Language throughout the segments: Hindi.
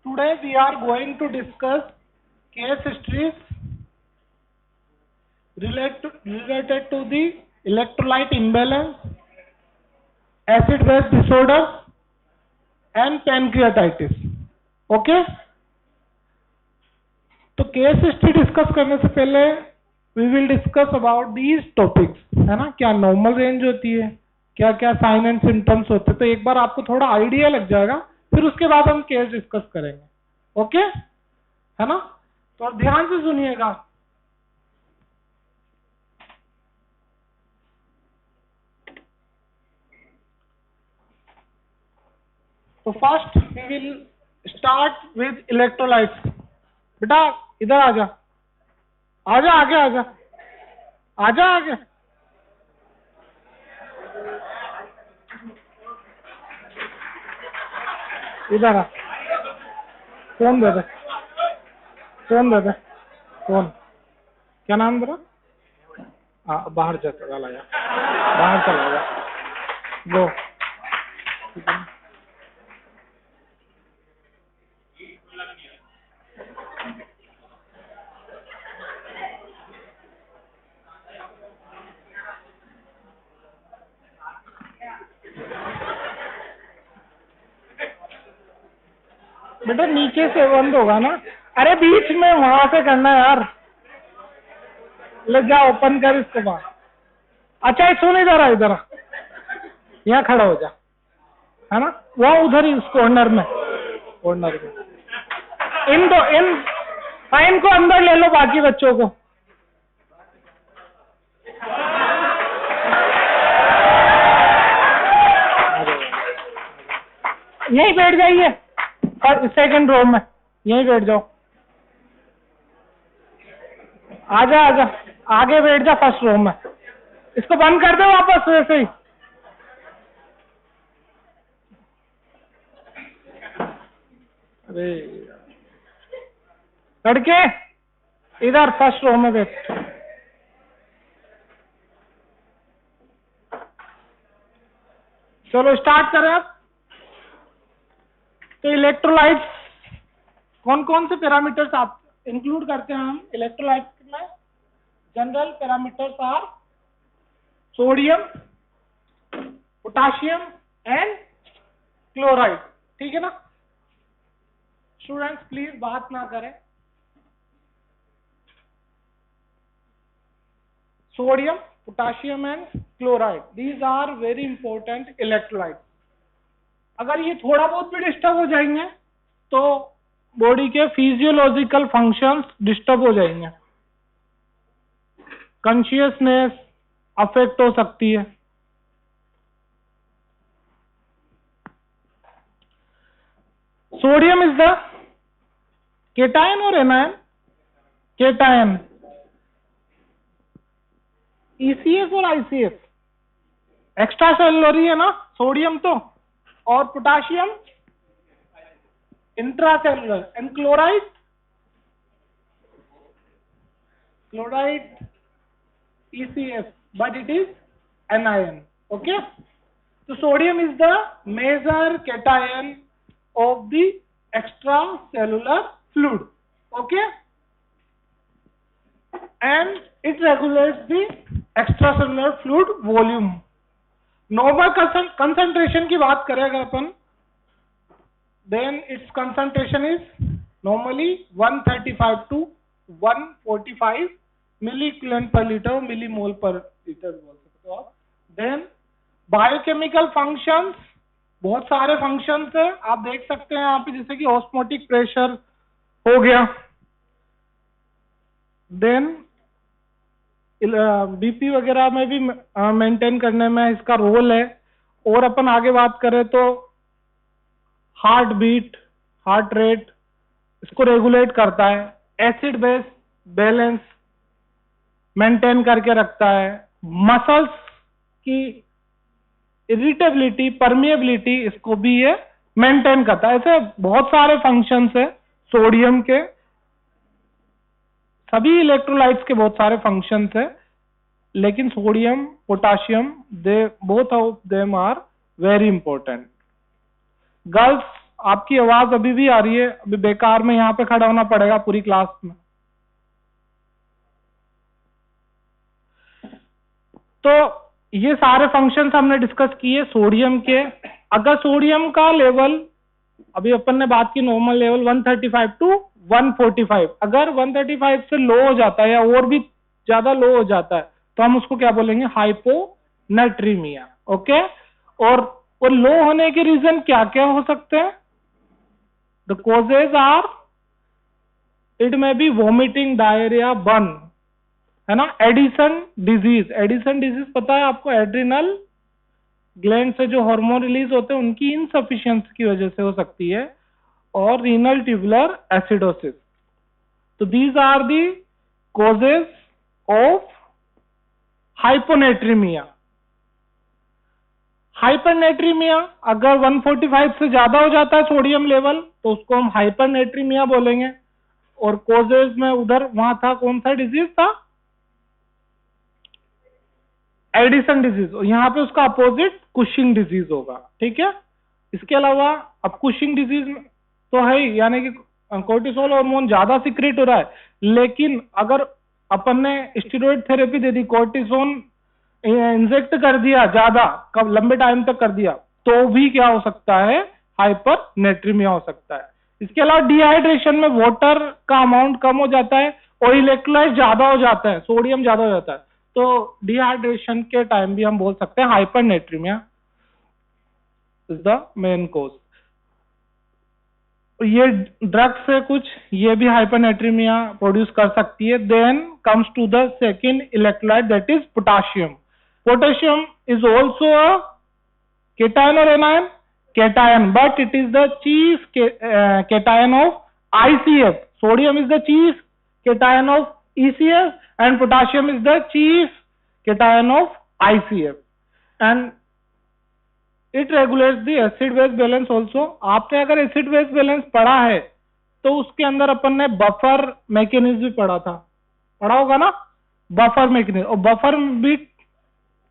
Today we are going to discuss case histories related to the electrolyte imbalance, acid-base disorder and pancreatitis. Okay? तो केस हिस्ट्री डिस्कस करने से पहले we will discuss about these topics, है ना? क्या नॉर्मल रेंज होती है, क्या क्या साइन एंड सिम्टम्स होते हैं, तो एक बार आपको थोड़ा आइडिया लग जाएगा, फिर उसके बाद हम केस डिस्कस करेंगे. ओके, है ना? तो आप ध्यान से सुनिएगा. तो first we will start with electrolytes. बेटा इधर आजा, आजा आगे, आजा आजा आगे. इधर आ, फोन दे दे, फोन दे दे, फोन. क्या नाम तेरा? बाहर चला जा, बाहर चला जा. गो. बेटा नीचे से बंद होगा ना. अरे बीच में वहां से करना यार. ले जा, ओपन कर इसको बाहर. अच्छा सुन, इधर आ, इधर आ, यहाँ खड़ा हो जा, है ना? वो उधर ही उस कॉर्नर में, कॉर्नर में. इन फाइन को अंदर ले लो, बाकी बच्चों को. यहीं बैठ जाइए, सेकंड रो में यहीं बैठ जाओ. आजा आजा, आगे बैठ जा फर्स्ट रो में. इसको बंद कर दे वापस वैसे ही. अरे लड़के इधर फर्स्ट रो में बैठ. चलो स्टार्ट करें अब. तो इलेक्ट्रोलाइट्स कौन कौन से पैरामीटर्स आप इंक्लूड करते हैं हम इलेक्ट्रोलाइट्स में? General parameters are sodium, potassium and chloride. ठीक है ना स्टूडेंट्स? प्लीज बात ना करें. Sodium, potassium and chloride, these are very important electrolytes. अगर ये थोड़ा बहुत भी डिस्टर्ब हो जाएंगे तो बॉडी के फिजियोलॉजिकल फंक्शंस डिस्टर्ब हो जाएंगे, कॉन्शियसनेस अफेक्ट हो सकती है. सोडियम इज द केटायन और एनायन? केटायन. ECS और ICS एक्स्ट्रा सेलुलर ही है ना सोडियम तो, और potassium intracellular. And chloride, chloride ECS but it is anion. Okay, so sodium is the major cation of the extracellular fluid. Okay, and it regulates the extracellular fluid volume. Normal concentration की बात करेगा अपन, then its concentration is normally 135 to 145 milli equivalent per litre, milli mole per litre बोल सकते हो आप. देन बायोकेमिकल फंक्शंस, बहुत सारे फंक्शंस है, आप देख सकते हैं यहाँ पे, जैसे कि ऑस्मोटिक प्रेशर हो गया. देन बीपी वगैरह में भी मेंटेन करने में इसका रोल है. और अपन आगे बात करें तो हार्ट बीट, हार्ट रेट, इसको रेगुलेट करता है. एसिड बेस बैलेंस मेंटेन करके रखता है. मसल्स की इरिटेबिलिटी, परमिएबिलिटी, इसको भी ये मेंटेन करता है. ऐसे बहुत सारे फंक्शंस है सोडियम के. सभी इलेक्ट्रोलाइट्स के बहुत सारे फंक्शंस है, लेकिन sodium, potassium, they both of them are very important. Girls आपकी आवाज अभी भी आ रही है, अभी बेकार में यहाँ पे खड़ा होना पड़ेगा पूरी क्लास में। तो ये सारे फंक्शंस हमने डिस्कस किए सोडियम के। अगर सोडियम का लेवल, अभी अपन ने बात की नॉर्मल लेवल 135 टू 145, अगर 135 से लो हो जाता है या और भी ज्यादा लो हो जाता है तो हम उसको क्या बोलेंगे, हाइपोनेट्रीमिया। ओके, और लो होने के रीजन क्या क्या हो सकते हैं? द कॉजेज आर, इट में बी वॉमिटिंग, डायरिया, बर्न, है ना। एडिसन डिजीज, एडिसन डिजीज पता है आपको, एड्रिनल ग्लैंड से जो हार्मोन रिलीज होते हैं उनकी इनसफिशियंसी की वजह से हो सकती है, और रीनल ट्यूबुलर एसिडोसिस। तो these are the causes of hyponatraemia. Hypernatraemia, अगर 145 से ज्यादा हो जाता है सोडियम लेवल तो उसको हम हाइपरनेट्रीमिया बोलेंगे। और कॉजेज में उधर वहां था, कौन सा डिजीज था? Addison disease. यहाँ पे उसका अपोजिट कुशिंग डिजीज होगा, ठीक है। इसके अलावा अब कुशिंग डिजीज तो है, यानी कि कोर्टिसोल हार्मोन ज्यादा सिक्रेट हो रहा है, लेकिन अगर अपन ने स्टेरॉइड थेरेपी दे दी, कोर्टिसोन इंजेक्ट कर दिया ज्यादा, कब लंबे टाइम तक कर दिया, तो भी क्या हो सकता है, हाइपरनेट्रीमिया हो सकता है। इसके अलावा डिहाइड्रेशन में वाटर का अमाउंट कम हो जाता है और इलेक्ट्रोलाइट ज्यादा हो जाता है, सोडियम ज्यादा हो जाता है, तो डिहाइड्रेशन के टाइम भी हम बोल सकते हैं hypernatremia is the main cause. ये ड्रग्स से कुछ ये भी हाइपरनेट्रीमिया प्रोड्यूस कर सकती है। Then comes to the second electrolyte, that is potassium. Potassium is also a cation or anion? Cation, but it is the chief cation of ICF. Sodium is the chief cation of ECF and potassium is the chief cation of ICF, and it regulates the acid base balance also. आपने अगर acid base balance पढ़ा है तो उसके अंदर अपन ने बफर मैकेनिज्म भी पढ़ा था, पढ़ा होगा ना, बफर मैकेनिज्म। और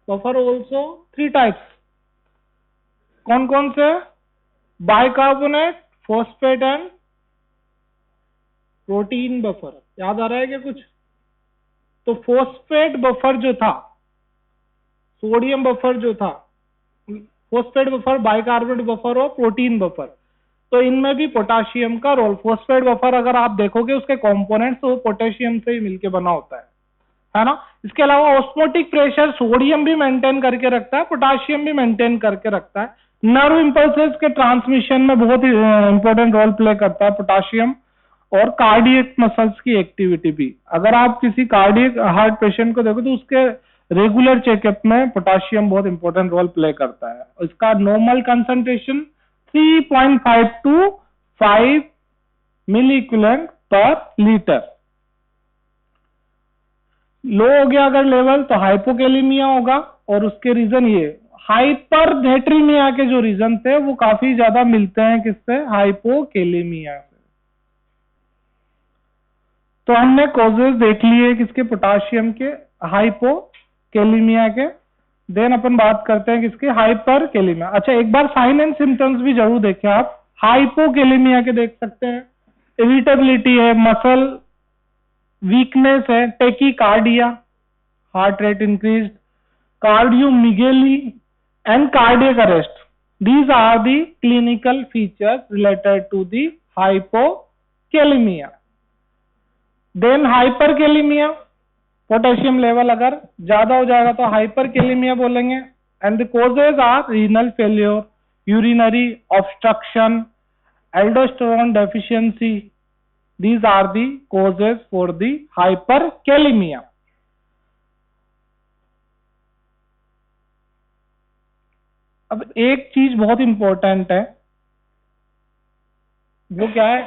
बफर ऑल्सो 3 टाइप्स, कौन कौन से? Bicarbonate, phosphate and protein buffer. याद आ रहा है क्या कुछ? तो फॉस्फेट बफर जो था, सोडियम बफर जो था, फॉस्फेट बफर, बाइकार्बोनेट बफर और प्रोटीन बफर, तो इनमें भी पोटाशियम का रोल। फॉस्फेट बफर अगर आप देखोगे उसके कंपोनेंट्स तो पोटेशियम से ही मिलके बना होता है ना। इसके अलावा ऑस्मोटिक प्रेशर सोडियम भी मेंटेन करके रखता है, पोटाशियम भी मेंटेन करके रखता है। नर्व इंपल्सेस के ट्रांसमिशन में बहुत ही इंपॉर्टेंट रोल प्ले करता है पोटाशियम, और कार्डियक मसल्स की एक्टिविटी भी। अगर आप किसी कार्डियक हार्ट पेशेंट को देखो तो उसके रेगुलर चेकअप में पोटाशियम बहुत इंपॉर्टेंट रोल प्ले करता है। इसका normal concentration 3.5 to 5 milli equivalent per litre. Low हो गया अगर लेवल तो हाइपोकैलेमिया होगा, और उसके रीजन ये हाइपरनेट्रीमिया के जो रीजन थे वो काफी ज्यादा मिलते हैं किससे, हाइपोकैलेमिया से। तो हमने कॉजेज देख लिए किसके, पोटाशियम के, हाइपोकैलेमिया के। देन अपन बात करते हैं किसके, हाइपरकैलेमिया। अच्छा, एक बार साइन एंड सिम्टम्स भी जरूर देखें आप। हाइपोकैलेमिया के देख सकते हैं, इरिटेबिलिटी है, मसल वीकनेस है, tachycardia, heart rate increase, cardiomegaly and cardiac arrest. These are the clinical features related to the hypokalemia. Then hyperkalemia, potassium level अगर ज्यादा हो जाएगा तो हाइपरकैलेमिया बोलेंगे। And the causes are renal failure, urinary obstruction, aldosterone deficiency. These are the causes for the hyperkalemia. अब एक चीज बहुत इंपॉर्टेंट है, वो क्या है,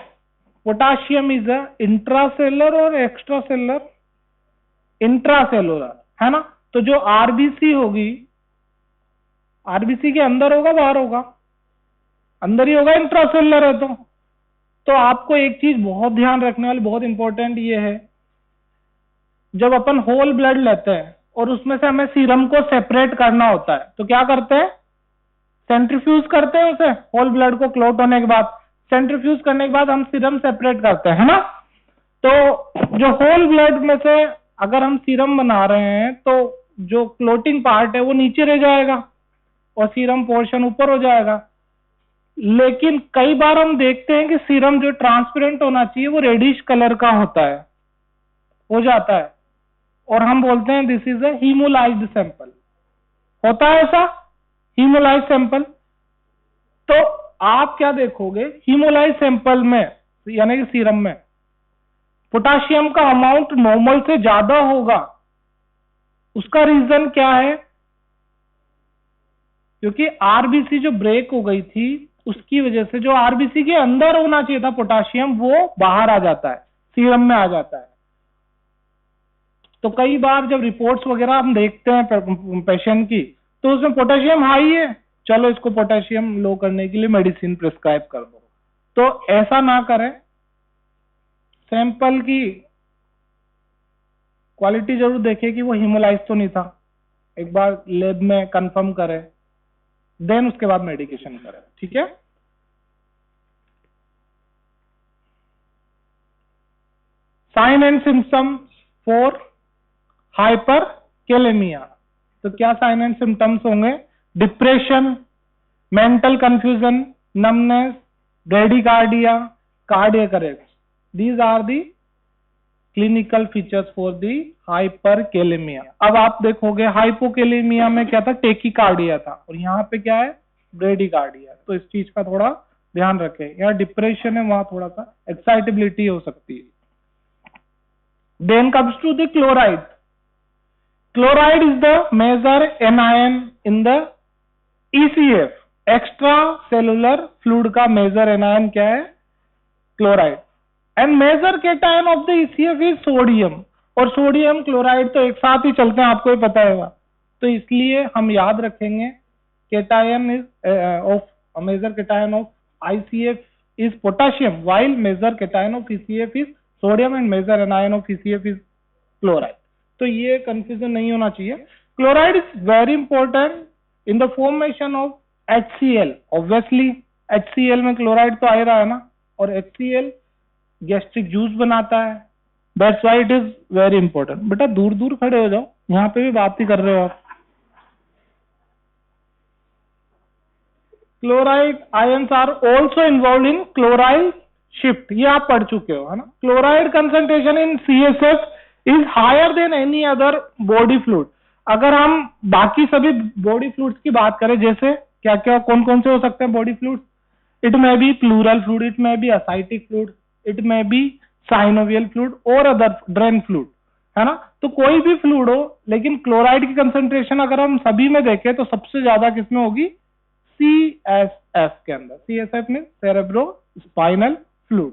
पोटाशियम इज अ इंट्रासेलर और एक्स्ट्रासेलर? इंट्रासेलुलर, है ना। तो जो आरबीसी होगी, आरबीसी के अंदर होगा बाहर होगा? अंदर ही होगा, इंट्रासेलुलर है तो आपको एक चीज बहुत ध्यान रखने वाली, बहुत इंपॉर्टेंट ये है, जब अपन होल ब्लड लेते हैं और उसमें से हमें सीरम को सेपरेट करना होता है तो क्या करते हैं, सेंट्रीफ्यूज करते हैं उसे, होल ब्लड को क्लॉट होने के बाद। सेंट्रीफ्यूज करने के बाद हम सीरम सेपरेट करते हैं ना। तो जो होल ब्लड में से अगर हम सीरम बना रहे हैं तो जो क्लोटिंग पार्ट है वो नीचे रह जाएगा और सीरम पोर्शन ऊपर हो जाएगा। लेकिन कई बार हम देखते हैं कि सीरम जो ट्रांसपेरेंट होना चाहिए वो रेडिश कलर का होता है, हो जाता है, और हम बोलते हैं दिस इज अ हीमोलाइज्ड सैंपल। होता है ऐसा हीमोलाइज्ड सैंपल। तो आप क्या देखोगे हीमोलाइज्ड सैंपल में, यानी कि सीरम में पोटाशियम का अमाउंट नॉर्मल से ज्यादा होगा। उसका रीजन क्या है? क्योंकि आरबीसी जो ब्रेक हो गई थी उसकी वजह से जो आरबीसी के अंदर होना चाहिए था पोटाशियम वो बाहर आ जाता है, सीरम में आ जाता है। तो कई बार जब रिपोर्ट्स वगैरह हम देखते हैं पेशेंट की तो उसमें पोटेशियम हाई है, चलो इसको पोटेशियम लो करने के लिए मेडिसिन प्रिस्क्राइब कर दो। तो ऐसा ना करें, सैंपल की क्वालिटी जरूर देखें कि वो हीमोलाइज तो नहीं था, एक बार लैब में कंफर्म करें, देन उसके बाद मेडिकेशन करें। ठीक है। Sign and symptom for hyperkalemia. तो क्या साइन एंड सिम्टम्स होंगे? Depression, mental confusion, numbness, bradycardia, cardiac arrest. These are the clinical features for the hyperkalemia. अब आप देखोगे हाइपोकेलेमिया में क्या था? टेकीकार्डिया था, और यहाँ पे क्या है? ब्रेडिकार्डिया। तो इस चीज का थोड़ा ध्यान रखें। यहाँ डिप्रेशन है, वहां थोड़ा सा एक्साइटेबिलिटी हो सकती है। Then comes to the chloride. Chloride is the major anion in the ECF. Extracellular fluid का major anion क्या है? Chloride. And major cation of the ECF is sodium. और सोडियम क्लोराइड तो एक साथ ही चलते हैं, आपको ही पता होगा। तो इसलिए हम याद रखेंगे cation is of major cation of ICF is potassium, while major cation of ECF is sodium and major anion of ECF is chloride. तो ये कंफ्यूजन नहीं होना चाहिए। Chloride is very important in the formation of HCl। Obviously HCl में क्लोराइड तो आ ही रहा है ना, और HCl गैस्ट्रिक जूस बनाता है, that's why it is very important. बेटा दूर दूर खड़े हो जाओ, यहाँ पे भी बात ही कर रहे हो आप। Chloride ions are also involve in chloride shift, ये आप पढ़ चुके हो है ना। Chloride concentration in CSF is higher than any other body fluid. अगर हम बाकी सभी बॉडी फ्लूइड्स की बात करें, जैसे क्या क्या कौन कौन से हो सकते हैं body fluids? It may be pleural fluid, it may be ascitic fluid, it may be synovial fluid और अदर ड्रेन फ्लूइड, है ना। तो कोई भी फ्लूइड हो, लेकिन क्लोराइड की कंसंट्रेशन अगर हम सभी में देखें तो सबसे ज्यादा किसमें होगी? CSF के अंदर। CSF में cerebro spinal fluid.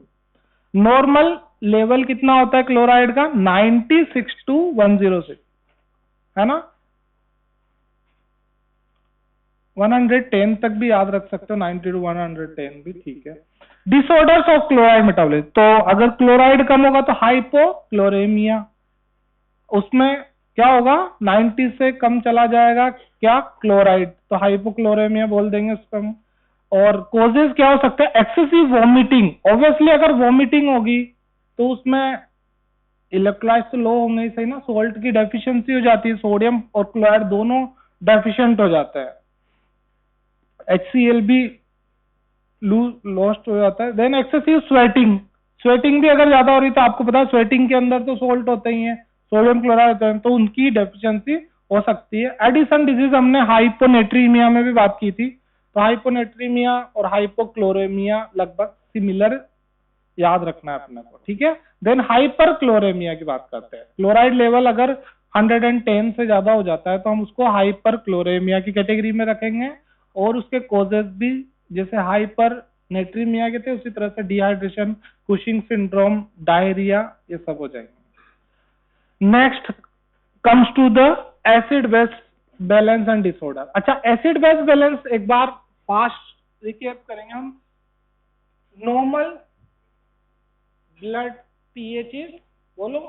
Normal level कितना होता है क्लोराइड का? 96 to 106, है ना। 110 तक भी याद रख सकते हो, 90 to 110 भी ठीक है। Disorders of chloride metabolism. तो अगर क्लोराइड कम होगा तो हाइपोक्लोरेमिया, उसमें क्या होगा? 90 से कम चला जाएगा क्या? क्लोराइड, तो हाइपोक्लोरेमिया बोल देंगे उसको हम। और कॉजेज क्या हो सकते हैं? Excessive vomiting. ऑब्वियसली अगर वॉमिटिंग होगी तो उसमें इलेक्ट्रोलाइट्स तो लो होंगे ही, सही ना। सोल्ट की डेफिशिएंसी हो जाती है, सोडियम और क्लोराइड दोनों डेफिशिएंट हो जाते हैं, HCl भी लॉस्ट हो जाता है। देन एक्सेसिव स्वेटिंग, स्वेटिंग भी अगर ज्यादा हो रही तो आपको पता है स्वेटिंग के अंदर तो सोल्ट होते ही हैं, सोडियम क्लोराइड होते हैं, तो उनकी डेफिशिएंसी हो सकती है। एडिसन डिजीज हमने हाइपोनेट्रीमिया में भी बात की थी, तो हाइपोनेट्रीमिया और हाइपोक्लोरेमिया लगभग सिमिलर, याद रखना है अपने को, ठीक है। देन हाइपर क्लोरेमिया की बात करते हैं। क्लोराइड लेवल अगर 110 से ज्यादा हो जाता है तो हम उसको हाइपर क्लोरेमिया की कैटेगरी में रखेंगे, और उसके कॉजेज भी जैसे हाइपर नेट्रीमिया के थे उसी तरह से डिहाइड्रेशन, कुशिंग सिंड्रोम, डायरिया, ये सब हो जाएंगे। Next comes to the acid base balance and disorder. अच्छा, एसिड बेस बैलेंस एक बार फास्ट रिकैप करेंगे हम। नॉर्मल ब्लड pH इज, बोलो,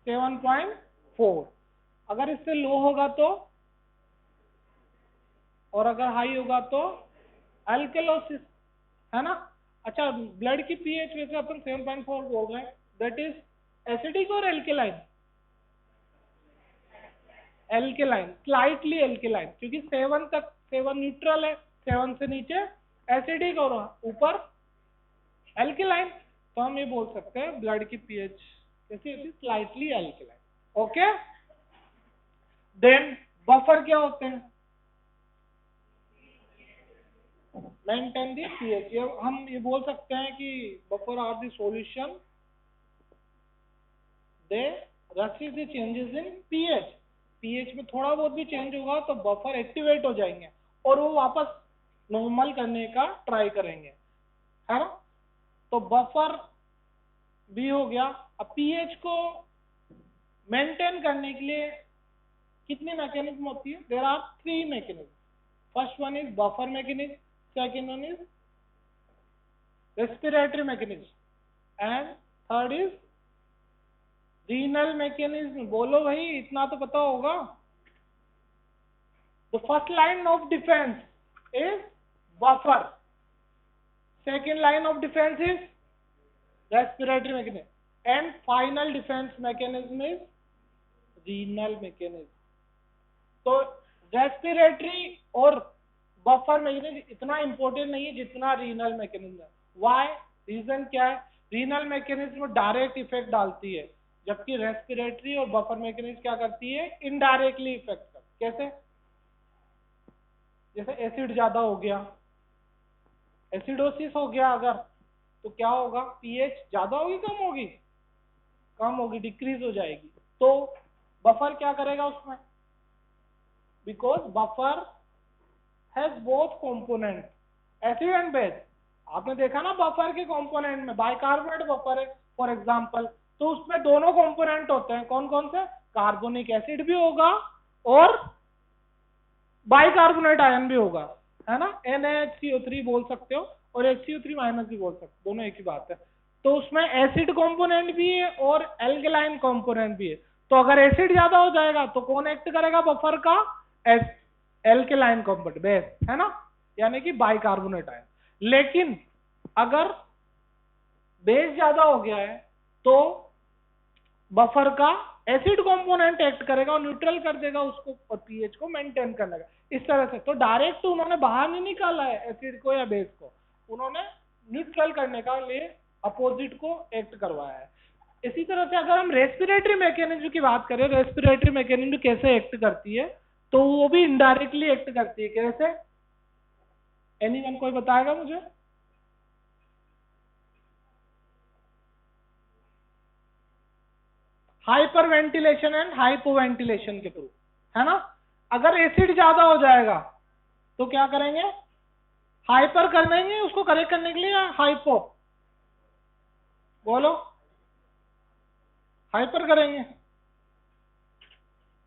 7.4। अगर इससे लो होगा तो, और अगर हाई होगा तो अल्केलोसिस, है ना। अच्छा, ब्लड की पीएच वैसे अपन 7.4 बोल रहे हैं, दैट इज एसिडिक और एल्केलाइन? एल्केलाइन, स्लाइटली एल्केलाइन, क्योंकि 7 तक 7 न्यूट्रल है, 7 से नीचे एसिडिक और ऊपर एल्केलाइन। तो हम ये बोल सकते हैं ब्लड की पीएच कैसी होती है? Slightly alkaline. Okay, then buffer क्या होते हैं? Maintain the pH. हम ये बोल सकते हैं कि buffer are the solution, they resist the changes in pH. PH में थोड़ा बहुत भी चेंज होगा तो बफर एक्टिवेट हो जाएंगे और वो वापस नॉर्मल करने का ट्राई करेंगे, है ना? तो बफर भी हो गया। अब पीएच को मेंटेन करने के लिए कितनी मैकेनिज्म होती है? There are 3 mechanism. First one is buffer mechanism, second one is respiratory mechanism and third is renal mechanism. बोलो भाई, इतना तो पता होगा। The first line of defence is buffer, second line of defence is respiratory mechanism, and final defense mechanism is renal mechanism. तो रेस्पिरेटरी और बफर मैकेनिज्म इतना इंपॉर्टेंट नहीं है जितना रीनल मैकेनिज्म है। व्हाई? रीजन क्या है? रीनल मैकेनिज्म डायरेक्ट इफेक्ट डालती है, जबकि रेस्पिरेटरी और बफर मैकेनिज्म क्या करती है? इनडायरेक्टली इफेक्ट करती है। कैसे? जैसे एसिड ज्यादा हो गया, एसिडोसिस हो गया अगर, तो क्या होगा? पीएच ज्यादा होगी कम होगी? कम होगी, डिक्रीज हो जाएगी। तो बफर क्या करेगा उसमें? Because buffer has both component, acid and base. आपने देखा ना बफर के कंपोनेंट में बाइकार्बोनेट बफर है फॉर एग्जांपल, तो उसमें दोनों कंपोनेंट होते हैं। कौन कौन से? कार्बोनिक एसिड भी होगा और बाइकार्बोनेट आयन भी होगा, है ना? NaHCO3 बोल सकते हो और HCO3 माइनस भी बोल सकते हो, दोनों एक ही बात है। तो उसमें एसिड कंपोनेंट भी है और एल्केलाइन कंपोनेंट भी है। तो अगर एसिड ज्यादा हो जाएगा तो कौन एक्ट करेगा बफर का? एल्केलाइन कंपोनेंट, बेस, है ना? यानी कि बाइकार्बोनेट आयन। लेकिन अगर बेस ज्यादा हो गया है तो बफर का एसिड कंपोनेंट एक्ट करेगा और न्यूट्रल कर देगा उसको और पीएच को मेंटेन कर लेगा। इस तरह से तो डायरेक्ट उन्होंने बाहर नहीं निकाला है एसिड को या बेस को, उन्होंने न्यूट्रल करने का लिए अपोजिट को एक्ट करवाया है। इसी तरह से अगर हम रेस्पिरेटरी मैकेनिज्म की बात करें, रेस्पिरेटरी मैकेनिज्म कैसे एक्ट करती है, तो वो भी इनडायरेक्टली एक्ट करती है। कैसे? एनीवन कोई बताएगा मुझे? हाइपर वेंटिलेशन एंड हाइपोवेंटिलेशन के थ्रू, है ना? अगर एसिड ज्यादा हो जाएगा तो क्या करेंगे? हाइपर कर देंगे उसको करेक्ट करने के लिए, या हाइपो? बोलो, हाइपर करेंगे।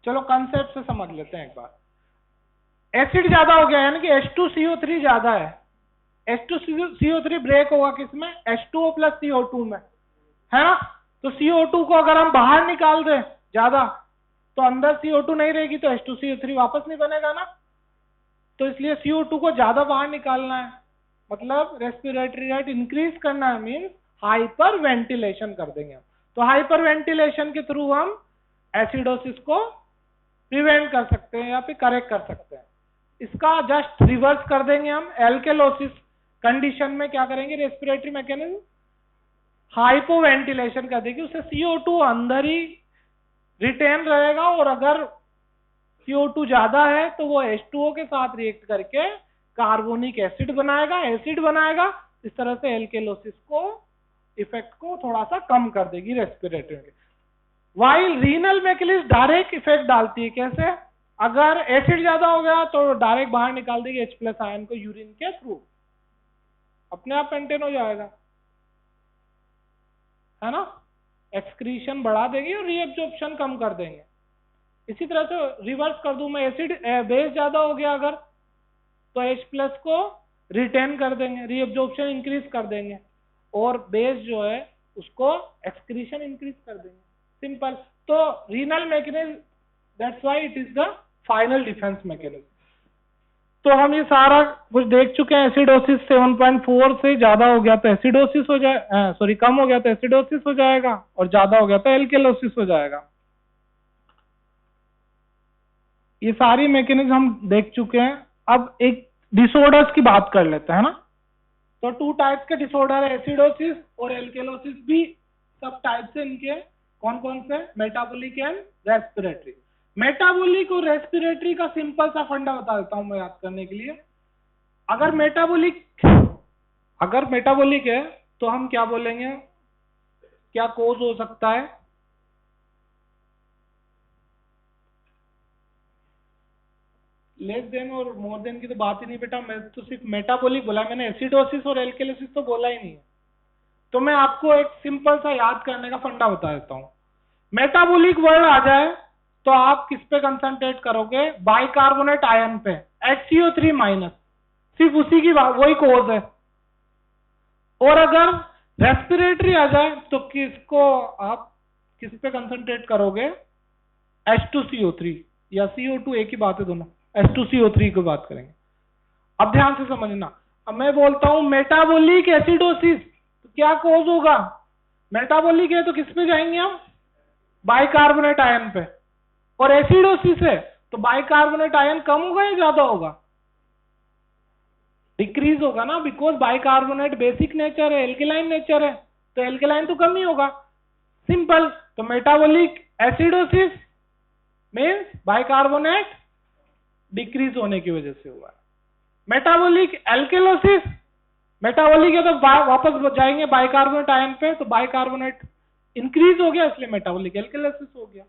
चलो कंसेप्ट से समझ लेते हैं एक बार। एसिड ज्यादा हो गया यानी कि H2CO3 ज्यादा है। H2CO3 ब्रेक होगा किसमें? H2O प्लस CO2 में, है ना? तो CO2 को अगर हम बाहर निकाल दें ज्यादा तो अंदर CO2 नहीं रहेगी, तो H2CO3 वापस नहीं बनेगा ना। तो इसलिए CO2 को ज्यादा बाहर निकालना है, मतलब रेस्पिरेटरी रेट इंक्रीज करना है, मींस हाइपर वेंटिलेशन कर देंगे हम। तो हाइपर वेंटिलेशन के थ्रू हम एसिडोसिस को प्रिवेंट कर सकते हैं या फिर करेक्ट कर सकते हैं। इसका जस्ट रिवर्स कर देंगे हम। एल्केलोसिस कंडीशन में क्या करेंगे? रेस्पिरेटरी मैकेनिज्म हाइपो वेंटिलेशन कर देगी, उससे CO2 अंदर ही रिटेन रहेगा और अगर CO2 ज्यादा है तो वो H2O के साथ रिएक्ट करके कार्बोनिक एसिड बनाएगा। इस तरह से एल्केलोसिस को इफेक्ट को थोड़ा सा कम कर देगी रेस्पिरेटरी में। While renal mechanism direct effect डालती है। कैसे? अगर एसिड ज्यादा हो गया तो डायरेक्ट बाहर निकाल देगी H+ आयन को यूरिन के थ्रू, अपने आप मेंटेन हो जाएगा, है ना? एक्सक्रीशन बढ़ा देगी और रीअब्जॉर्प्शन कम कर देंगे। इसी तरह से रिवर्स कर दूं मैं, एसिड बेस ज्यादा हो गया अगर तो H+ को रिटेन कर देंगे, रीअब्जॉर्प्शन इंक्रीज कर देंगे, और बेस जो है उसको एक्सक्रीशन इंक्रीज कर देंगे। सिंपल। तो renal mechanism, that's why it is the final defence mechanism. तो हम ये सारा कुछ देख चुके हैं। एसिडोसिस 7.4 से ज्यादा हो गया तो एसिडोसिस हो जाए, सॉरी कम हो गया तो एसिडोसिस हो जाएगा, और ज्यादा हो गया तो एल्केलोसिस हो जाएगा। ये सारी मैकेनिज्म हम देख चुके हैं। अब एक डिसऑर्डर्स की बात कर लेते हैं ना। तो 2 टाइप्स के डिसऑर्डर है, एसिडोसिस और एल्केलोसिस भी सब टाइप्स है इनके। कौन कौन से? Metabolic and respiratory. मेटाबॉलिक और रेस्पिरेटरी का सिंपल सा फंडा बता देता हूं मैं याद करने के लिए। अगर मेटाबॉलिक है तो हम क्या बोलेंगे, क्या कोज हो सकता है? लेस देन और मोर देन की तो बात ही नहीं बेटा, मैं तो सिर्फ मेटाबॉलिक बोला, मैंने एसिडोसिस और एल्केलोसिस तो बोला ही नहीं है। तो मैं आपको एक सिंपल सा याद करने का फंडा बता देता हूं। मेटाबॉलिक वर्ड आ जाए तो आप किस पे कंसंट्रेट करोगे? बाइकार्बोनेट आयन पे, HCO3 माइनस, सिर्फ उसी की वही कोज है। और अगर रेस्पिरेटरी आ जाए तो किसको आप किस पे कंसंट्रेट करोगे? H2CO3 या CO2, एक ही बात है दोनों। H2CO3 की बात करेंगे। अब ध्यान से समझना, अब मैं बोलता हूं मेटाबॉलिक एसिडोसिस तो क्या कोज होगा? मेटाबॉलिक है तो किस पे जाएंगे हम? बाइकार्बोनेट आयन पे। और एसिडोसिस है तो बाइकार्बोनेट आयन कम होगा या ज्यादा होगा? डिक्रीज होगा ना, बिकॉज बाइकार्बोनेट बेसिक नेचर है, एल्केलाइन नेचर है, तो एल्केलाइन तो कम ही होगा। सिंपल। तो metabolic acidosis means bicarbonate decrease होने की वजह से हुआ। मेटाबॉलिक एल्केलोसिस, मेटाबॉलिक है तो वापस जाएंगे बाइकार्बोनेट आयन पे, तो बाइकार्बोनेट इंक्रीज हो गया इसलिए मेटाबॉलिक एल्केलोसिस हो गया।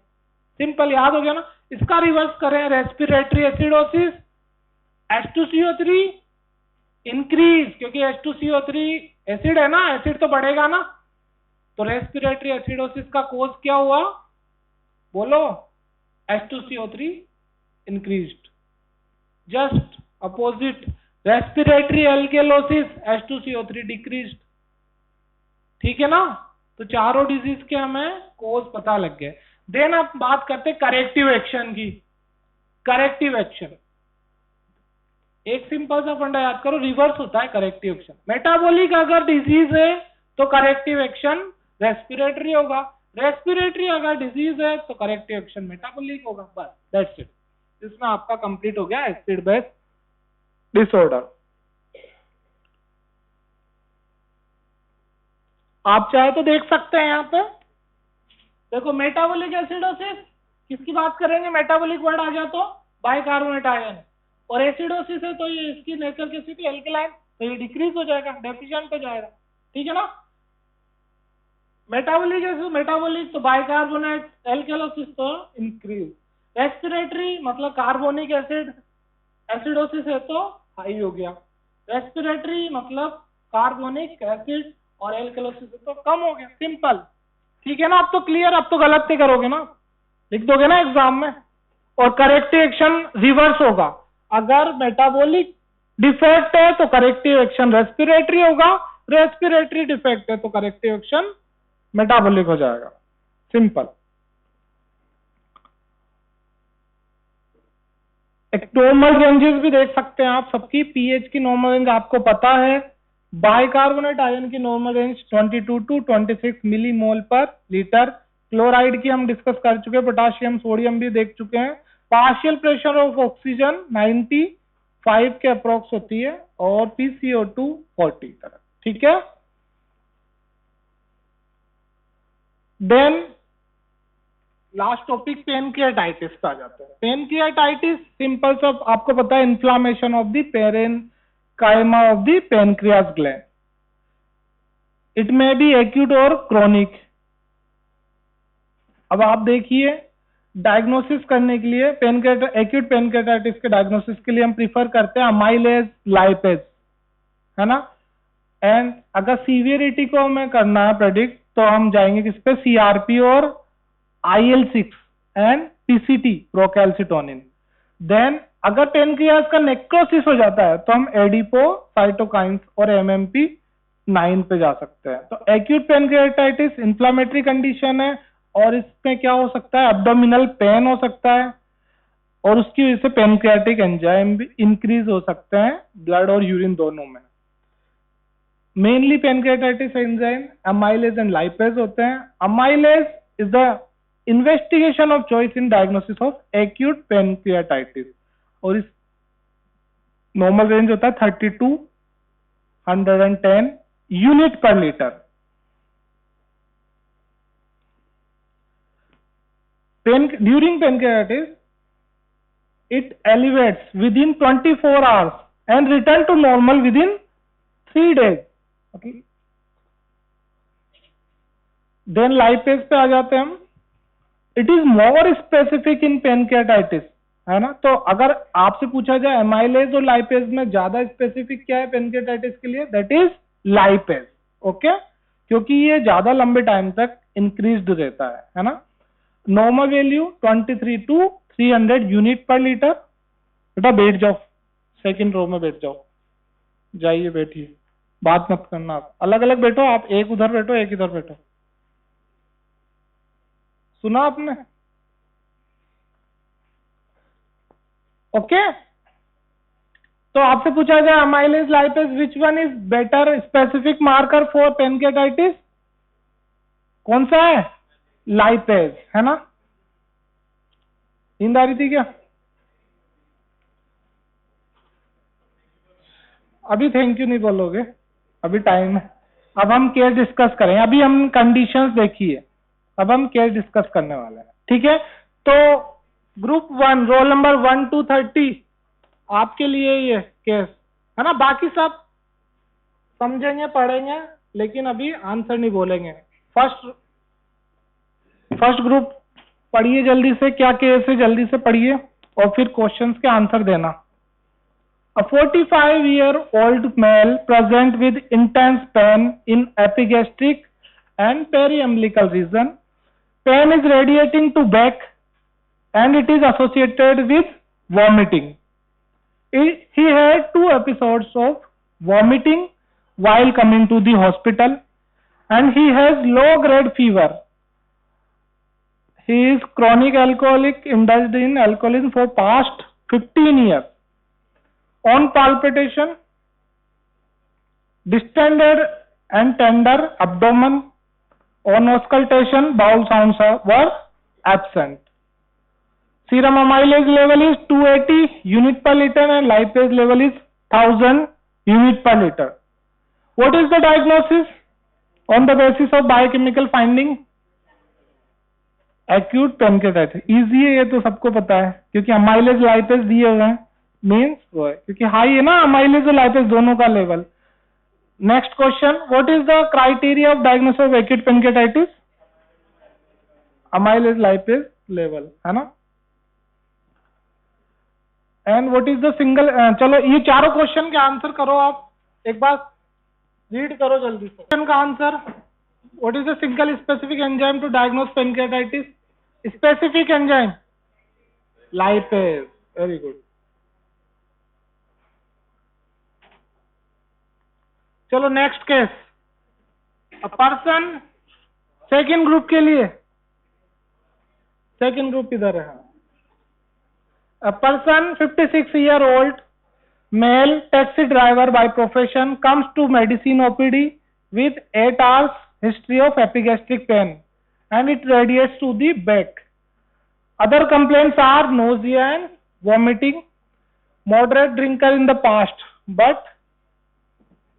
सिंपल, याद हो गया ना। इसका रिवर्स करें, रेस्पिरेटरी एसिडोसिस, H2CO3 इंक्रीज, क्योंकि H2CO3 एसिड है ना, एसिड तो बढ़ेगा ना। तो रेस्पिरेटरी एसिडोसिस का कोज क्या हुआ? बोलो। H2CO3 increased. Just opposite, respiratory alkalosis, H2CO3 decreased. ठीक है ना। तो चारों डिजीज के हमें कोज पता लग गए। देन आप बात करते हैं करेक्टिव एक्शन की। करेक्टिव एक्शन एक सिंपल सा फंडा याद करो, रिवर्स होता है करेक्टिव एक्शन। मेटाबॉलिक अगर डिजीज है तो करेक्टिव एक्शन रेस्पिरेटरी होगा, रेस्पिरेटरी अगर डिजीज है तो करेक्टिव एक्शन मेटाबॉलिक होगा। बस दैट्स इट। इसमें आपका कंप्लीट हो गया एसिड बेस डिसऑर्डर। आप चाहे तो देख सकते हैं यहाँ पे, देखो मेटाबॉलिक एसिडोसिस किसकी बात करेंगे? मेटाबॉलिक वर्ड आ जाए तो बाइकार्बोनेट आयन, और एसिडोसिस है तो ये इसकी नेचर कैसी थी? एल्केलाइन, तो ये डिक्रीज हो जाएगा, डेफिशिएंट हो जाएगा। ठीक है ना। मेटाबॉलिक तो बाइकार्बोनेट, एल्केलोसिस तो इंक्रीज। रेस्पिरेटरी मतलब कार्बोनिक एसिड, एसिडोसिस है तो हाई हो गया। रेस्पिरेटरी मतलब कार्बोनिक एसिड और एल्केलोसिस है तो कम हो गया। सिंपल। ठीक है ना। अब तो क्लियर, अब तो गलत नहीं करोगे ना, लिख दोगे ना एग्जाम में। और करेक्टिव एक्शन रिवर्स होगा, अगर मेटाबॉलिक डिफेक्ट है तो करेक्टिव एक्शन रेस्पिरेटरी होगा, रेस्पिरेटरी डिफेक्ट है तो करेक्टिव एक्शन मेटाबॉलिक हो जाएगा। सिंपल। एक नॉर्मल रेंजेस भी देख सकते हैं आप सबकी। पीएच की नॉर्मल रेंज आपको पता है, बाइकार्बोनेट आयन की नॉर्मल रेंज 22 टू 26 मिलीमोल पर लीटर। क्लोराइड की हम डिस्कस कर चुके हैं, पोटाशियम सोडियम भी देख चुके हैं। पार्शियल प्रेशर ऑफ ऑक्सीजन 95 के अप्रोक्स होती है, और PCO2 40 तरह। ठीक है। देन लास्ट टॉपिक पेनक्रियाटाइटिस पे आ जाते हैं। पेनक्रियाटाइटिस सिंपल सब आपको पता है, inflammation of the parenchyma of the pancreas gland. It may B acute और क्रोनिक। अब आप देखिए, डायग्नोसिस करने के लिए एक्यूट पेनक्रियाटाइटिस के डायग्नोसिस के लिए हम प्रीफर करते हैं अमाइलेज लाइपेज, है ना। एंड अगर सीवियरिटी को हमें करना है प्रेडिक्ट तो हम जाएंगे किस पे? CRP और IL-6 एंड PCT प्रोकैल्सिटोनिन। देन अगर पेनक्रियास का नेक्रोसिस हो जाता है तो हम एडिपोसाइटोकाइंस और MMP9 पे जा सकते हैं। तो एक्यूट पेनक्रियाटाइटिस इंफ्लेमेटरी कंडीशन है, और इसमें क्या हो सकता है? एब्डोमिनल पेन हो सकता है, और उसकी वजह से पेनक्रियाटिक एंजाइम भी इंक्रीज हो सकते हैं ब्लड और यूरिन दोनों में। Mainly pancreatitis enzyme amylase and lipase होते हैं। Amylase is the investigation of choice in diagnosis of acute pancreatitis, और इस नॉर्मल रेंज होता है 30 to 110 यूनिट पर litre. During pancreatitis it elevates within 24 hours and return to normal within 3 days. Okay. Then lipase पे आ जाते हैं हम। It is more specific in pancreatitis, है ना। तो अगर आपसे पूछा जाए एमाइलेज और लाइपेज में ज्यादा स्पेसिफिक क्या है पेनक्रियाटाइटिस के लिए, दैट इज लाइपेज। ओके, क्योंकि ये ज्यादा लंबे टाइम तक इंक्रीज्ड रहता है ना। नॉर्मल वैल्यू 23 to 300 यूनिट पर लीटर। बेटा बैठ जाओ, सेकंड रो में बैठ जाओ, जाइए बैठिए, बात मत करना, आप अलग अलग बैठो, आप एक उधर बैठो एक इधर बैठो। सुना आपने? ओके, तो आपसे पूछा जाए amylase lipase which one is better specific marker for pancreatitis, कौन सा है? लाइपेज, है ना। नींद आ रही थी क्या? अभी थैंक यू नहीं बोलोगे, अभी टाइम है। अब हम केस डिस्कस करें, अभी हम कंडीशंस देखिए, अब हम केस डिस्कस करने वाले हैं, ठीक है। तो ग्रुप 1 रोल नंबर 1 to 30 आपके लिए ये केस है ना। बाकी सब समझेंगे पढ़ेंगे, लेकिन अभी आंसर नहीं बोलेंगे। फर्स्ट ग्रुप पढ़िए जल्दी से, क्या केस है जल्दी से पढ़िए और फिर क्वेश्चंस के आंसर देना। A 45-year-old male present with intense pain in epigastric and periumbilical region. Pain is radiating to back and it is associated with vomiting. He had 2 episodes of vomiting while coming to the hospital and he has low-grade fever. He is chronic alcoholic, indulged in alcoholism for past 15 years. On palpitation, distended and tender abdomen. On auscultation, bowel sounds were absent. Serum amylase level is 280 unit per liter and lipase level is 1000 unit per liter. What is the diagnosis on the basis of biochemical finding? Acute pancreatitis. Easy है, ये तो सबको पता है क्योंकि amylase lipase दिए हुए हैं, मीन्स वो है क्योंकि हाई है ना अमाइलेज और लाइपेज दोनों का level. Next question, what is the criteria of diagnosis of acute pancreatitis? Amylase lipase level, है ना। And what is the single, चलो ये चारों क्वेश्चन के आंसर करो आप, एक बार रीड करो जल्दी से। क्वेश्चन का answer, what is the single specific enzyme to diagnose pancreatitis? Specific enzyme lipase, very good. चलो next case, a person, second group के लिए, सेकेंड ग्रुप इधर है। A person 56 year old male taxi driver by profession comes to medicine OPD with 8 hours history of epigastric pain and it radiates to the back. Other complaints are nausea and vomiting. Moderate drinker in the past, but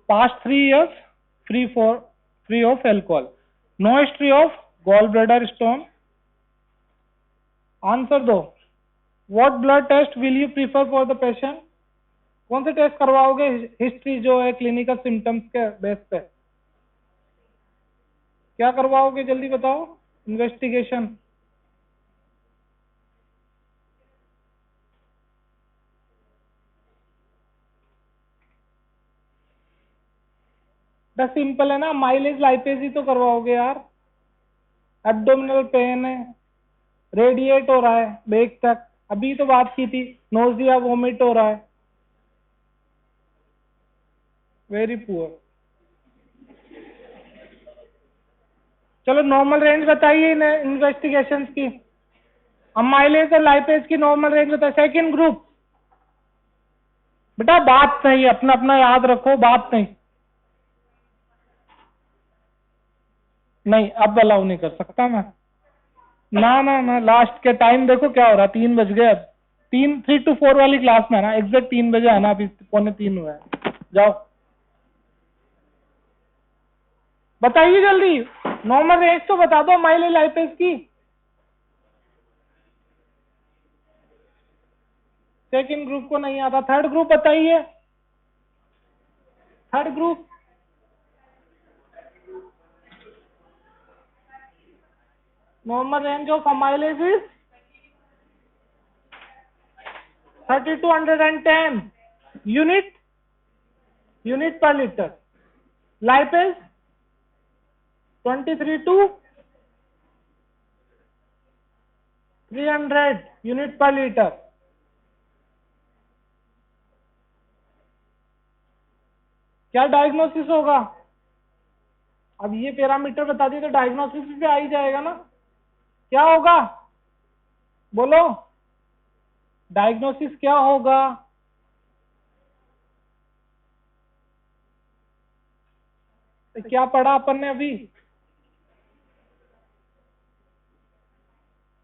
past 3 years free of alcohol. No history of gallbladder stone. Answer दो, what blood test will you prefer for the patient? कौन से टेस्ट करवाओगे हिस्ट्री जो है क्लिनिकल सिम्टम्स के बेस पे? क्या करवाओगे जल्दी बताओ? इन्वेस्टिगेशन। सिंपल है ना, माइलेज लाइपेज ही तो करवाओगे यार। एब्डोमिनल पेन है, रेडिएट हो रहा है बैक तक, अभी तो बात की थी, नोजिया वोमिट हो रहा है, वेरी पुअर। चलो नॉर्मल रेंज बताइए इन्वेस्टिगेशंस की। अमाइलेज और लाइपेज की नॉर्मल रेंज होता है सेकंड ग्रुप। बेटा बात नहीं, अपना अपना याद रखो, बात नहीं, नहीं अब अलाउ नहीं कर सकता मैं। ना ना ना, लास्ट के टाइम देखो क्या हो रहा, 3 बज गए अब। 3 to 4 वाली क्लास में है ना, एग्जैक्ट 3 बजे है ना, अभी 2:45 हुआ है। जाओ बताइए जल्दी, नॉर्मल रेंज तो बता दो माइलेज लाइपेज की। सेकंड ग्रुप को नहीं आता, थर्ड ग्रुप बताइए। Third group normal range of mileage is 3210 unit पर लीटर। लाइपेज 23 to 300 यूनिट पर लीटर। क्या डायग्नोसिस होगा? अब ये पैरामीटर बता दिए तो डायग्नोसिस भी आ ही जाएगा ना। क्या होगा बोलो, डायग्नोसिस क्या होगा? तो क्या पढ़ा अपन ने अभी?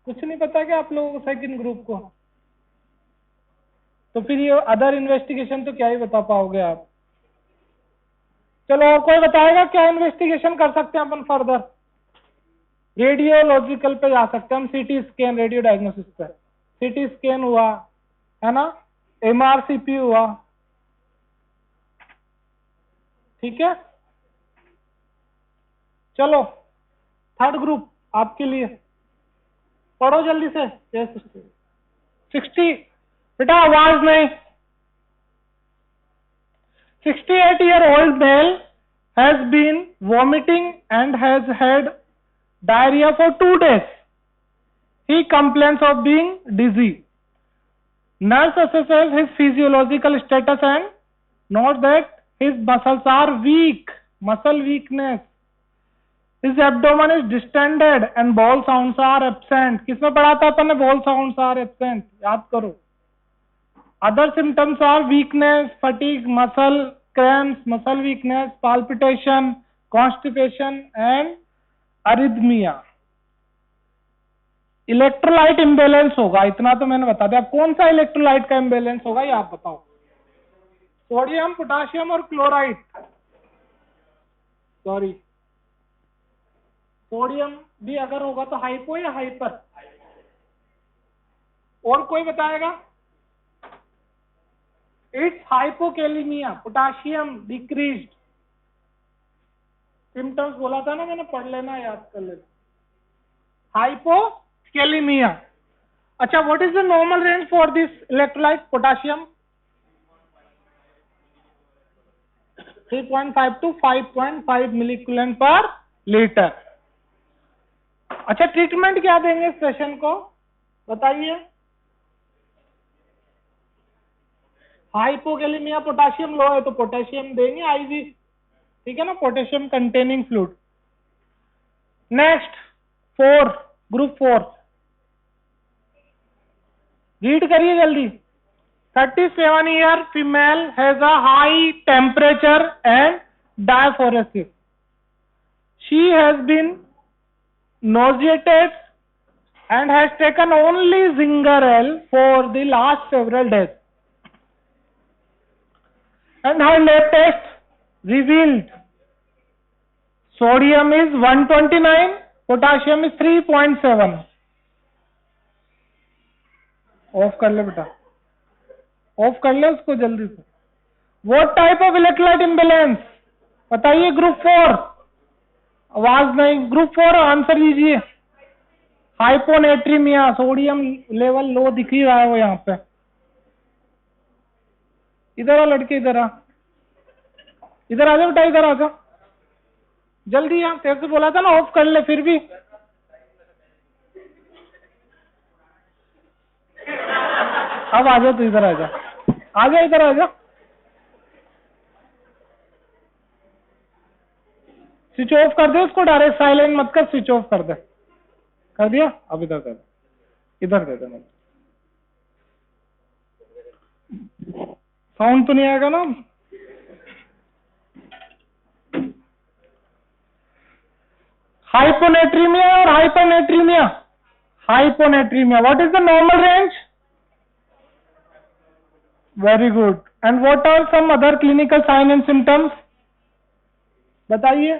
कुछ नहीं पता क्या आप लोगों को सेकंड ग्रुप को? तो फिर ये अदर इन्वेस्टिगेशन तो क्या ही बता पाओगे आप। चलो और कोई बताएगा क्या इन्वेस्टिगेशन कर सकते हैं अपन फर्दर? रेडियोलॉजिकल पे जा सकते हैं हम, सीटी स्कैन, रेडियो डायग्नोसिस पे। सीटी स्कैन हुआ है ना, एमआरसीपी हुआ, ठीक है। चलो थर्ड ग्रुप आपके लिए, पढ़ो जल्दी से। 60 बेटा आवाज नहीं। 68-year-old male has been vomiting and has had diarrhea for 2 days. He complains of being dizzy. Nurse assesses his physiological status and notes that his muscles are weak, muscle weakness. His abdomen is distended and bowel sounds are absent. किसमें पढ़ा था अपन ने? bowel sounds are absent, याद करो। Other symptoms are weakness, fatigue, muscle cramps, muscle weakness, palpitation, constipation and arrhythmia. Electrolyte imbalance होगा, इतना तो मैंने बता दिया। कौन सा इलेक्ट्रोलाइट का इम्बेलेंस होगा ये आप बताओ? सोडियम, पोटाशियम और क्लोराइड। सॉरी, सोडियम भी अगर होगा तो हाइपो या हाइपर? और कोई बताएगा? It's hypokalaemia, potassium decreased. Symptoms बोला था ना मैंने, पढ़ लेना, याद कर लेना। हाइपोकैलिमिया। अच्छा, what is the normal range for this electrolyte potassium? 3.5 to 5.5 मिलीकुलन पर लीटर। अच्छा, ट्रीटमेंट क्या देंगे इस पेशेंट को बताइए? हाइपोकैलिमिया, पोटाशियम लो है तो पोटेशियम देंगे आईवी, ठीक है ना, potassium containing fluid. Next 4, group 4 read करिए जल्दी। 37-year female has a high temperature and diaphoresis. She has been nauseated and has taken only Zingerel for the last several days. And her lab test revealed sodium is 129, potassium is 3.7. Of कर ले बेटा, ऑफ कर ले उसको जल्दी से। What type of electrolyte imbalance बताइए? ग्रुप 4, आवाज नहीं। ग्रुप 4 आंसर दीजिए। हाइपोनेट्रीमिया, सोडियम लेवल लो दिख ही रहा है वो यहाँ पे। इधर आ लड़के, इधर आ, इधर आ जा बेटा, इधर आ जा जल्दी। यहाँ तेरे से बोला था ना ऑफ कर ले, फिर भी अब आ जा, तू इधर आ जा, आ जा, इधर आ जा। स्विच ऑफ कर दे उसको, डायरेक्ट साइलेंट मत कर, स्विच ऑफ कर दे। कर दिया? अब इधर कर। इधर दे देना, साउंड तो नहीं आएगा ना। हाइपोनेट्रीमिया और hypernatremia. Hyponatremia, what is the normal range? Very good. And what are some other clinical sign and symptoms? बताइए।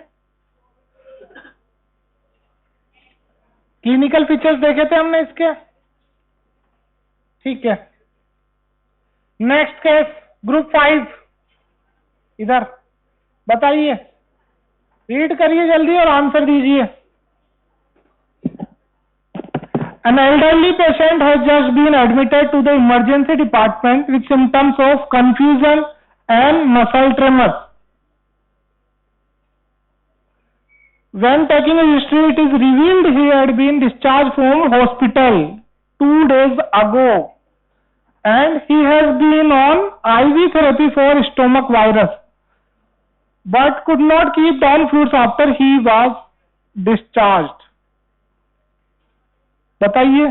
क्लिनिकल फीचर्स देखे थे हमने इसके, ठीक है। नेक्स्ट केस, ग्रुप 5, इधर बताइए, रीड करिए जल्दी और आंसर दीजिए। An elderly patient has just been admitted to the emergency department with symptoms of confusion and muscle tremors. When taking a history, it is revealed he had been discharged from hospital 2 days ago and he has been on IV therapy for stomach virus but could not keep down fluids after he was discharged. बताइए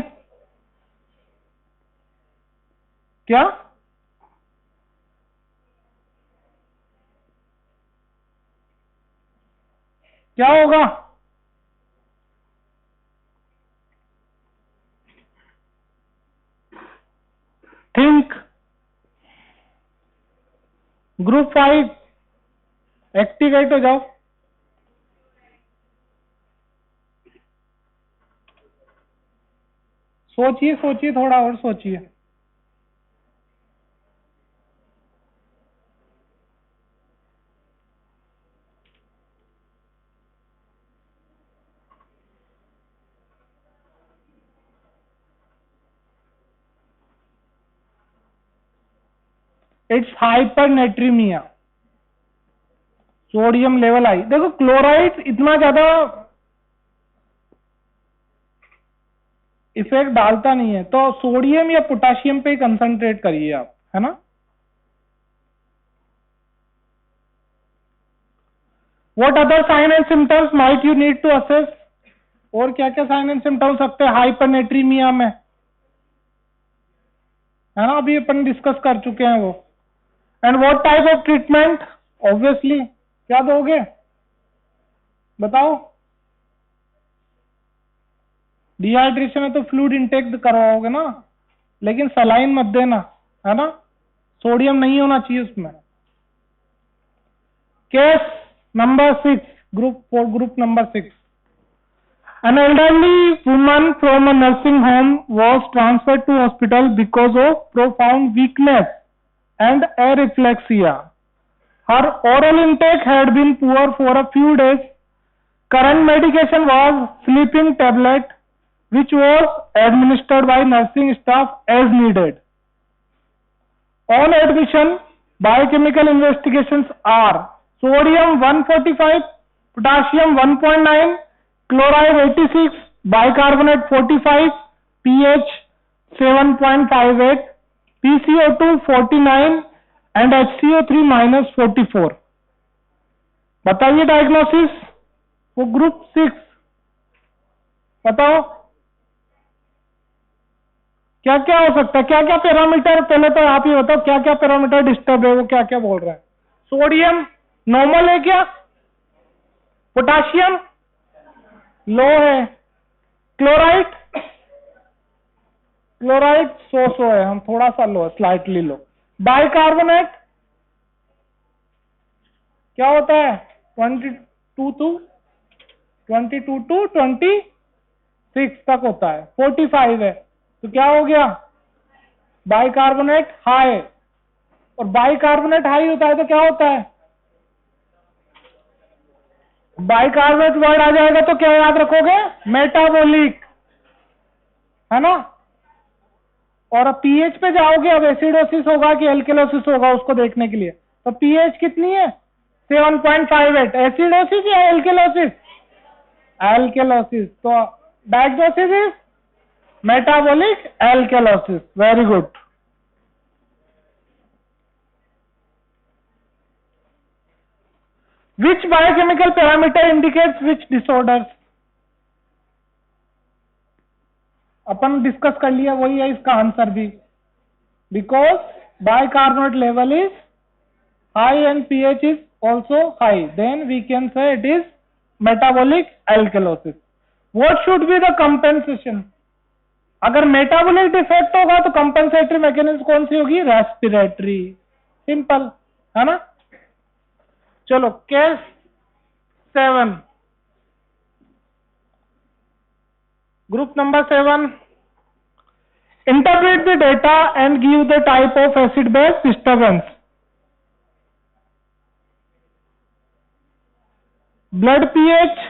क्या? क्या होगा? थिंक। ग्रुप 5 एक्टिवेट हो जाओ। सोचिए सोचिए, थोड़ा और सोचिए। It's हाइपरनेट्रीमिया, sodium level high. देखो क्लोराइड इतना ज्यादा इफेक्ट डालता नहीं है, तो सोडियम या पोटेशियम पे कंसंट्रेट करिए आप, है ना। What other sign and symptoms might you need to assess? और क्या क्या साइन एंड सिम्टम्स सकते हैं हाइपरनेट्रीमिया में, है ना, अभी अपन डिस्कस कर चुके हैं वो। And what type of treatment? Obviously क्या दोगे, बताओ। डिहाइड्रेशन है तो फ्लूइड इंटेक करवाओगे ना, लेकिन सलाइन मत देना, है ना, सोडियम नहीं होना चाहिए उसमें। Case number 6, group number 6। An elderly woman from a nursing home was transferred to hospital because of profound weakness and areflexia. Her oral intake had been poor for a few days. Current medication was sleeping tablet, which was administered by nursing staff as needed. On admission, biochemical investigations are sodium 145, potassium 1.9, chloride 86, bicarbonate 45, pH 7.58, PCO2 49 and HCO3 minus 44. बताइए डायग्नोसिस। वो ग्रुप 6 बताओ क्या क्या हो सकता है, क्या क्या पैरामीटर, पहले तो आप ही बताओ क्या क्या पैरामीटर डिस्टर्ब है, वो क्या क्या बोल रहा है। सोडियम नॉर्मल है क्या? पोटेशियम लो है। क्लोराइड 100 है, हम थोड़ा सा लो, स्लाइटली लो। बाइकार्बोनेट क्या होता है? 22 टू 26 तक होता है, 45 है, तो क्या हो गया? Bicarbonate high. और बाइकार्बोनेट हाई होता है तो क्या होता है? बाइकार्बोनेट वर्ड आ जाएगा तो क्या याद रखोगे? मेटाबॉलिक, है ना। और अब पीएच पे जाओगे, अब एसिडोसिस होगा कि एल्केलोसिस होगा उसको देखने के लिए, तो पीएच कितनी है? 7.58। एसिडोसिस या एल्केलोसिस? एल्केलोसिस। तो diagnosis is metabolic alkalosis. Very good. Which biochemical parameter indicates which disorders? अपन डिस्कस कर लिया, वही है इसका आंसर भी, because bicarbonate level is high and pH is also high, then we can say it is metabolic alkalosis. What should be the compensation? अगर मेटाबॉलिक डिफेक्ट होगा तो कंपेंसेटरी मैकेनिज्म कौन सी होगी? रेस्पिरेटरी। सिंपल है ना। चलो case 7, group number 7, interpret the data and give the type of acid base disturbance. Blood pH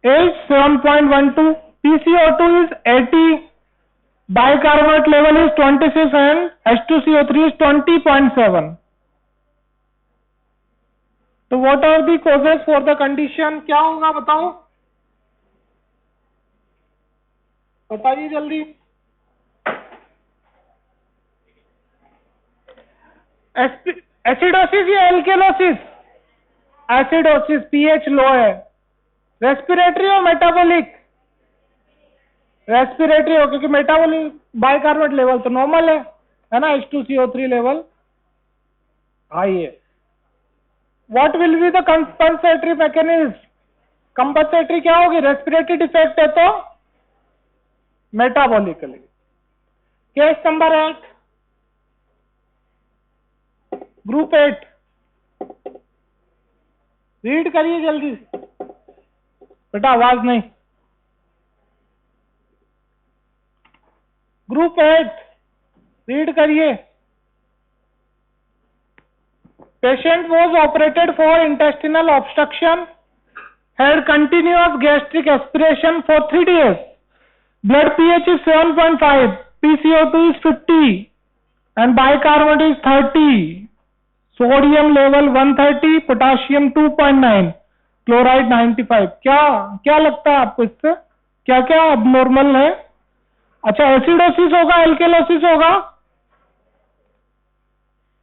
is 7.12, PCO2 is 80, bicarbonate level is 26 and H2CO3 is 20.7. तो what are the causes for the condition? क्या होगा बताओ, बताइए जल्दी। एसिडोसिस या एल्केलोसिस? एसिडोसिस, पीएच लो है। रेस्पिरेटरी और मेटाबॉलिक? रेस्पिरेटरी हो, क्योंकि मेटाबॉलिक बाइकार्बोनेट लेवल तो नॉर्मल है ना, H2CO3 लेवल हाई है। What will be the compensatory mechanism? Compensatory क्या होगी? रेस्पिरेटरी डिफेक्ट है तो metabolically. Case number 8, group 8, read करिए जल्दी बेटा, आवाज नहीं। ग्रुप 8 रीड करिए। Patient was operated for intestinal obstruction, had continuous gastric aspiration for 3 days, blood pH is 7.5, PCO2 is 50 and bicarbonate is 30, sodium level 130, potassium 2.9, chloride 95। क्या क्या लगता है आपको इससे, क्या क्या अबनॉर्मल है? अच्छा, एसिडोसिस होगा, एल्केलोसिस होगा?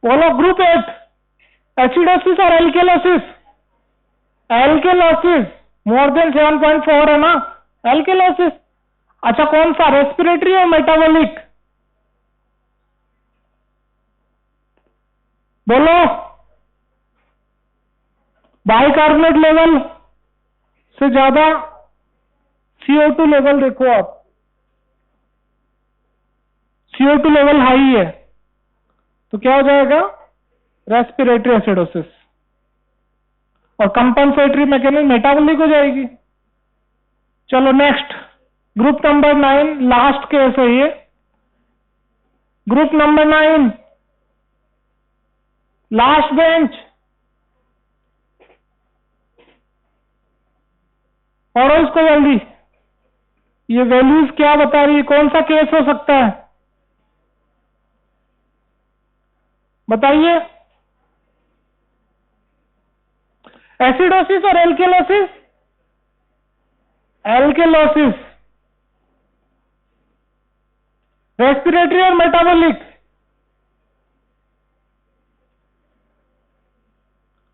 बोलो ग्रुप 8, एसिडोसिस और एल्केलोसिस? एल्केलोसिस मोर देन 7.4 है ना, एल्केलोसिस। अच्छा, कौन सा, रेस्पिरेटरी और मेटाबॉलिक? बोलो। बाइकार्बोनेट लेवल से ज्यादा CO2 लेवल देखो आप, CO2 लेवल हाई है तो क्या हो जाएगा? Respiratory acidosis. और कंपनसेटरी मैकेनिज्म मेटाबॉलिक हो जाएगी। चलो next, group number 9, last case है ये। ग्रुप नंबर 9, लास्ट बेंच, और इसको जल्दी, ये वैल्यूज क्या बता रही है, कौन सा केस हो सकता है बताइए? एसिडोसिस और एल्केलोसिस? एल्केलोसिस। रेस्पिरेटरी और मेटाबॉलिक?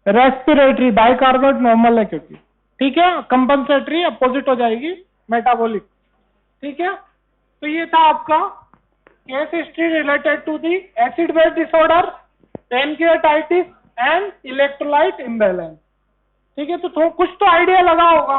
रेस्पिरेटरी, बाइकार्बोनेट नॉर्मल है क्योंकि, ठीक है। कंपनसेटरी अपोजिट हो जाएगी, मेटाबॉलिक, ठीक है। तो ये था आपका case history related to the acid base disorder, pancreatitis and electrolyte imbalance, ठीक है। तो कुछ तो आइडिया लगा होगा।